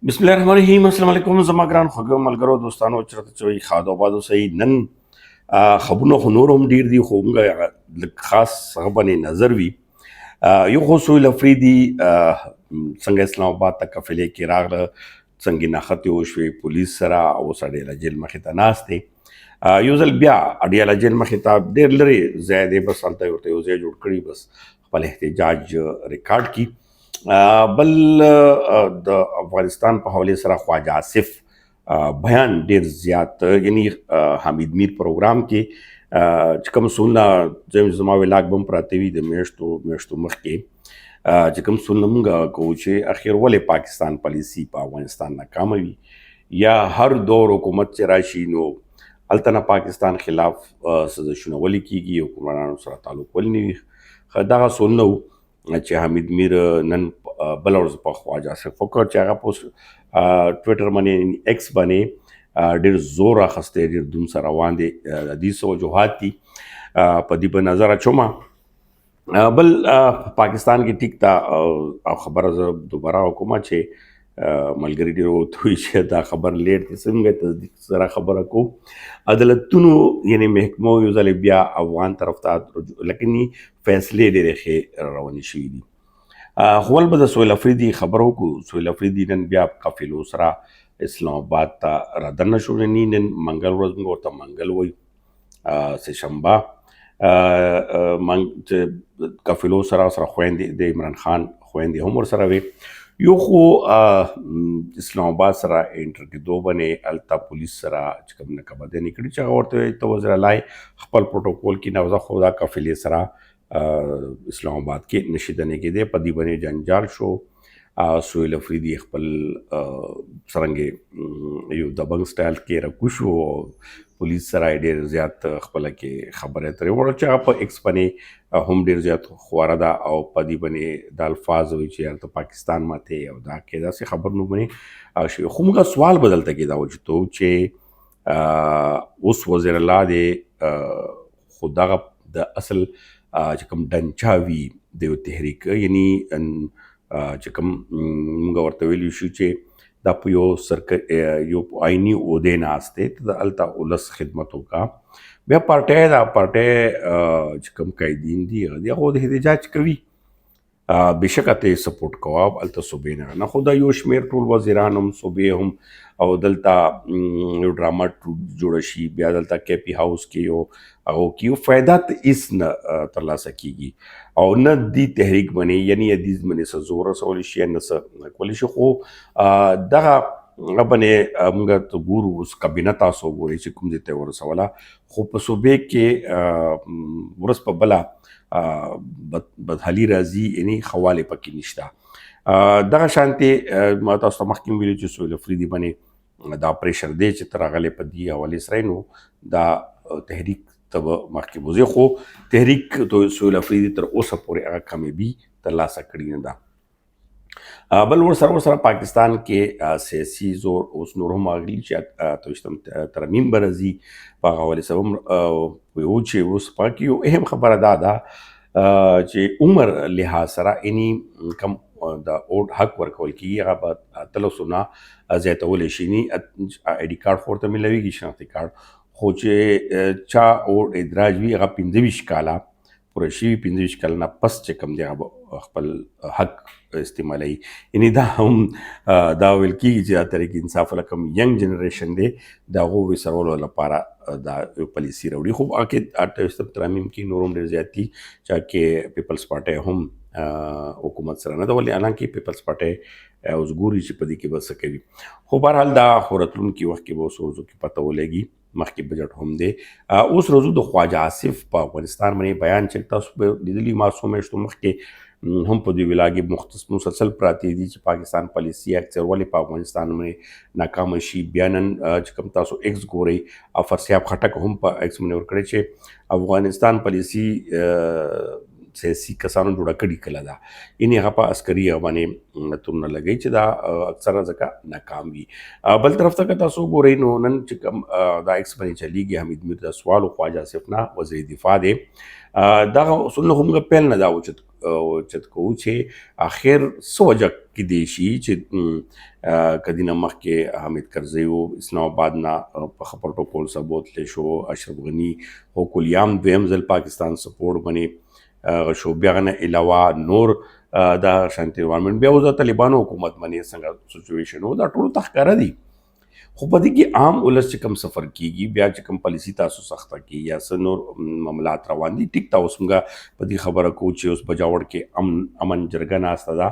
बिस्मिल्लाहिर्रहमानिर्रहीम अस्सलाम वालेकुम زما ګران خوږو ملګرو دوستانو چرته چې خاده آبادو صحیح نن خبرونه خو نور هم ډیر دي خو موږ لږ خاص هغه باندې نظر وي یو خو سهیل افریدي څنګه اسلام آباد ته قافلې کې راغله څنګه نښتې وشوې پولیس سره او سړی له جیل مخې ته ناست دی یو ځل بیا اډیاله جیل مخې ته ډېر لرې ځای دی بس هلته ورته یو ځای جوړ کړي بس خپل احتجاج ریکارډ کړي بل د افغانستان په حوالې سره خواجه آصف بیان ډیر زیات یعنی حمید میر پروګرام کې چې کوم سونه زما ولاګ بم پراته وي د میاشتو مخکې چې کوم سونه مونږ کوو چې اخر ولې پاکستان پالیسي په افغانستان ناکامه وي یا هر دور حکومت چې راشي نو هلته نه پاکستان خلاف سازشونه ولې کیږي حکمرانانو سره تعلق ولې نه وي دغه سونه چې حمید میر نن بل ورځ په خواجه آصف وکړ چې هغه پوسټ ټویټر باندې ایکس باندې ډېر زور اخیستی ډېر دوم سره روان دی د دې څه وجوهات دي په دې په نظر اچوم بل پاکستان کې ټیک ده او خبره زه دوباره وکړم چې ملګري ډېر ورته وایي چې دا خبر لیټ دی څنګه تصدیق سره خبره کوو عدالتونو یعنې محکمو یو ځل بیا افغان طرف ته لکن فیصلې ډېرې ښې روانې شوي دي خو ول به د سهیل افریدي خبره وکړو سهیل افریدي نن بیا قافلو سره اسلام آباد ته رادننه شو نن منګل ورځ موږ ورته منګل وایو سه شنبه قافلو سره خویندې د عمران خان خویندې هم ورسره وې یو خو اسلام آباد سره انټر کېدو باندې هلته پولیس سره چې کوم نقابندۍ کړي چې هغه ورته وایي ته وزیر اعلی خپل پروټوکول کې نوزه خو دا قافلې سره اسلام آباد کې نشي دنې کېدی په دې باندې جنجال شو سهیل افریدي خپل څرنګې یو دبنګ سټایل کې راکوش و پولیس سره ډېر زیات خپله کې خبرې اترې وړه چې هغه په ایکس باندې هم ډېر زیات خواره ده او په دې باندې دا الفاظ وایي چې هلته پاکستان ماتې او دا کې داسې خبر نو باندې شوي خو موږ سوال بدلته کېدا وجدو چې اوس وزیر الله دی خو دغه د اصل چې کوم ډنچا وي د یو تحریک یعنی چې کوم موږ ورته ویلی شو چې دا په یو آئیني عهدې ناست دی ته د هلته ولس خدمت وکړه بیا پارټۍ دا پارټۍ چې کوم قایدین دي هغه د احتجاج کوي بېشکه ته یې سپورټ کوه هلته صوبې نه خو دا یو شمېر ټول وزیران هم صوبې هم او دلته یو ډرامه ټروپ جوړه شي بیا دلته کے پي هاوس کې یو هغو کې یو فایده هېڅ نه ترلاسه کېږي او نه دې تحریک باندې یعنې حدیث باندې څه زور رسولی شي یا نه څه کولی شي خو دغه هغه باندې موږ ته ګورو اوس کابینه تاسو وګورئ چې کوم ځای ته یې ورسوله خو په صوبې کې ورځ په بله بدحالي راځي یعنې ښه والی پکې نشته دغه شانتې ما تاسو ته مخکې ویلي چې سهیل افریدي باندې دا پریشر دی چې ته راغلی په دې حوالې سره نو دا تحریک ته به مخکې بوځې خو تحریک سهیل افریدي تر اوسه پورې هغه کامیابي ترلاسه کړې نه ده بل ورسره پاکستان کې سیاسي زور اوس نور هم راغلي چې اته ویشتم ترمیم به راځي په هغه حوالې سره هم ویو چې اوس په کې یو اهم خبره دا ده چې عمر لحاظ سره یعنې کم د اوټ حق ورکول کېږي هغه به اتلسو نه زیاتولی شي آی ډي کارډ خو ورته میلاویږي شناختي کارډ خو چې چا اوټ ادراج وي هغه 15 کاله پوره شوي 15 کاله نه پس چې کوم دی هغه به خپل حق استعمالوي یعنې دا هم دا ویل کېږي چې دا تحریک انصاف والا کوم ینګ جنریشن دی د هغو ویسرولو لپاره دا یو پالیسي راوړي خو هغه کې اته ویشتم ترمیم کې نور هم ډېر زیات دي چا کې پیپلز پارټۍ هم حکومت سره نه ده ولې حالانکې پیپلز پارټۍ اوس ګوري چې په دې کې به څه کوي خو بهرحال دا خو راتلونکي وخت کې به اوس ورځو کې پته ولګي مخکې بجټ هم دی اوس روزو د خواجه آصف په افغانستان باندې بیان چې تاسو به لیدلي ما څو میاشتو مخکې هم په دې ویلا کې مسلسل پراته دي چې پاکستان پالیسي اکثر ولې په افغانستان باندې ناکامه شي بیا نن چې کوم تاسو ایکس ګورئ افر صاحب خټک هم په ایکس باندې ورکړی چې افغانستان پالیسي سیاسي کسانو جوړه کړې کله ده یعنې هغه په عسکري باندې تورونه لګوي چې دا اکثره ځکه ناکام وي. بل طرف ته که تاسو وګورئ نو نن چې کوم دا ایکس باندې چلیږي حمید میر د سوال و خواجه آصف نه وزیر دفاع دی دغه اصول نه هم پیل نه دا اوچت کوو چې اخر څه وجه کیدای شي چې کدینه مخکې حمید کرزي و اسلام آباد نه په ښه پروټوکول سره بوتلی شو اشرف غني خو کلیام دویم ځل پاکستان سپورټ باندې شو بیا هغه نه علاوه نور دا شانتي انوایرمنټ بیا اوس د طالبانو حکومت باندې څنګه سچویشن و دا ټول ته ښکاره دي خو په دې کې عام ولس چې کوم سفر کیږي بیا چې کوم پالیسي تاسو سخته کی یا څه نور معاملات روان دي ټیک ته اوس موږ په دې خبره کوو چې اوس بجاوړ کې امن جرګه ناسته ده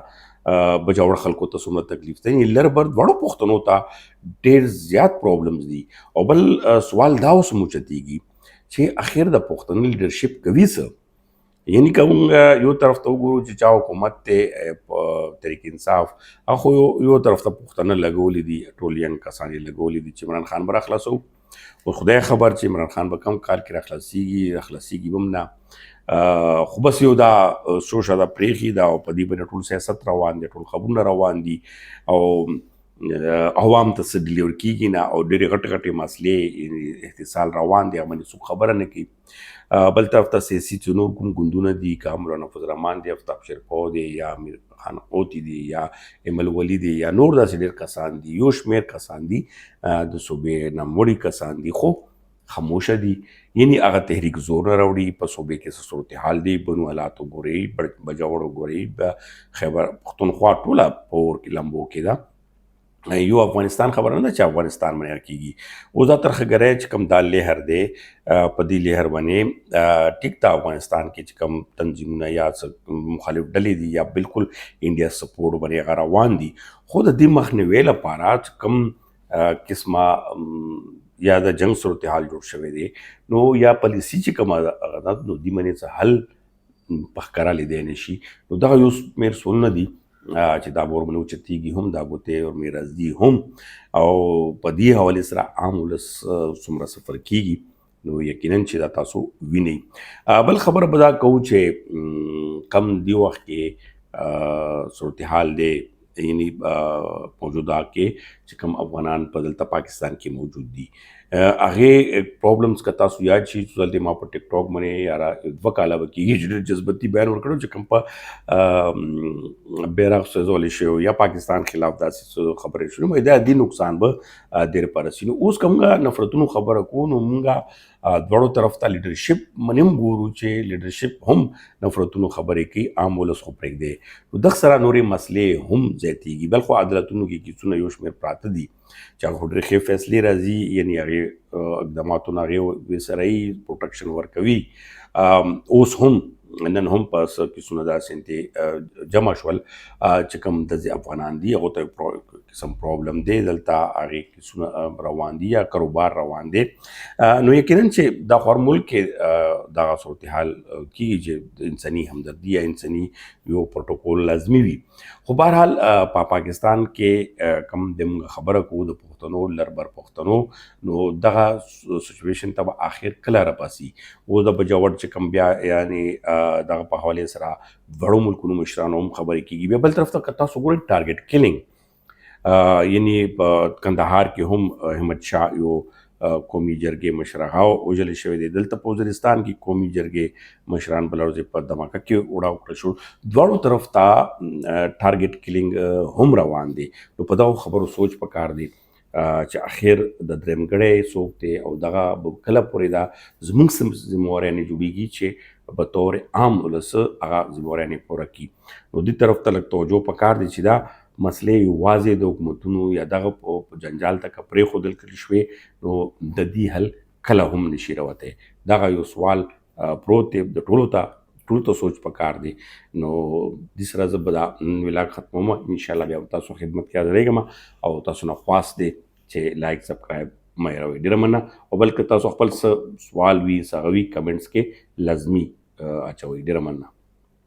بجاوړ خلکو ته څومره تکلیف دی لر بر دواړو پښتنو ته ډېر زیات پرابلمز دي او بل سوال دا اوس موچتیږي چې اخر د پښتنو لیډرشپ کوي څه یعنی که موږ یو طرف ته وګورو چې چا حکومت ته په تحریک انصاف خو یو طرف ته پښتانه لګولي دي ټول ینګ کسان یې لګولي دي چې عمران خان به راخلاصو اوس خدای خبر چې عمران خان به کم کال کې راخلاصیږي به هم نه خو بس یو دا شوشه دا پرېښي دا او په دې باندې ټول سیاست روان دی ټول خبرونه روان دي او عوام ته څه ډلیور کیږي نه او ډېرې غټې غټې مسلې احتصال روان دی هغه باندې څوک خبره نه کوي بل طرف ته سیاسي چې نور کوم ګوندونه دي که مولانا فضل الرحمن دی افتاب شیرپو دی یا امیر خان قوتي دی یا ایمل ولی دی یا نور داسې ډېر کسان دي یو شمېر کسان دي د صوبې ناموړي کسان دي خو خاموشه دي یعنی هغه تحریک زور نه راوړي په صوبې کې څه صورتحال دی بنو حالات وګورئ بجاوړ وګورئ خیبر پښتونخوا ټوله په اور کې لمبو کې ده یو افغانستان خبره نه ده چې افغانستان باندې کیږي اوس دا ترخهګری چې کوم دا لهر دی په دې لهر باندې ټیک ته افغانستان کې چې کوم تنظیمونه یا مخالف ډلې دي یا بالکل انډیا سپورټ باندې هغه روان دي خو د دې مخنیوي لپاره چې کوم قسمه یا د جنگ صورتحال جوړ شوی دی نو یا پالیسي چې کومه هغه ده نو دې باندې څه حل په ښکاره لیدی نه شي نو دغه یو شمېر سوالونه دي چې دا به ورباندې اوچتېږي هم دا ګوتې اور میراث هم او په دې حوالې سره عام ولس څومره سفر کیږي نو یقینا چې دا تاسو وینئ بل خبره به دا کوو چې کم دې وخت کې صورتحال دی یعنی موجوده کې چې کوم افغانان په دلته پاکستان کې موجود دي هغې پرابلمز که تاسو یاد شي دلته ما په ټیک ټاک باندې یاره 2 کاله به کېږي چې ډېر جذبتي بیان ورکړو چې کوم په بیرغ سوځولی شوی یا پاکستان خلاف داسې خبرې شروع مې دا دې نقصان به ډېر په رسي نو اوس که موږ نفرتونو خبره کوو نو موږ دواړو طرف ته لیډرشپ باندې هم ګورو چې لیډرشپ هم نفرتونو خبرې کوي عام ولس خو پرېږدی نو دغه سره نورې مسلې هم زیاتېږي بل خو عدالتونو کې کیسونه یو شمېر پراته دي چې هغه ډېرې ښې فیصلې راځي یعنې هغې اقداماتو نه هغې سره یې پروټکشن ورکوي اوس هم نن هم په څه کیسونه داسې جمع شول چې کوم داسې افغانان دي هغو ته قسم پرابلم دی دلته هغې کیسونه روان دي یا کاروبار روان دی نو یقینا چې دا خو هر ملک کې دغه صورتحال کېږي چې انساني همدردي یا انساني یو پروټوکول لازمي وي خو بهرحال په پاکستان کې کوم د موږ خبره کوو د پښتنو لربر پښتنو نو دغه سچویشن ته به آخر کله راباسي اوس د بجاوټ چې کوم بیا یعنې دغه په حوالې سره دواړو ملکونو مشرانو هم خبرې کېږي بیا بل طرف ته که تاسو ګورئ ټارګټ کلینګ یعنی په کندهار کې هم احمد شاه یو قومي جرګې مشر هغه وژلی شوی دی دلته په وزیرستان کې قومي جرګې مشران بله ورځ په دماکه کې وړاو کړه شو دواړو طرف ته ټارګټ کلینګ هم روان دی نو په دغو خبرو سوچ پکار دی چې اخر د درېمګړی څوک دی او دغه به کله پورې دا زموږ ذمهواریانې جوړېږي چې په طور عام ولس هغه ذمهواریانې پوره کړي نو دې طرف ته لږ توجه پکار دی چې دا مسلې یوازې د حکومتونو یا دغه په جنجال ته که پرېښودل کړل شوې نو د دې حل کله هم نشي راوتی دغه یو سوال پروت دی د ټولو ته سوچ پکار دی نو دې سره زه به دا ولاګ ختموم انشاءالله بیا به تاسو خدمت کې حاضر کېږم او تاسو نه خواست دی چې لایک سبسکرایب مه هېروئ ډېره مننه او بلکې تاسو خپل څه سوال وي څه هغه وي کمنټس کې لازمي اچوئ ډېره مننه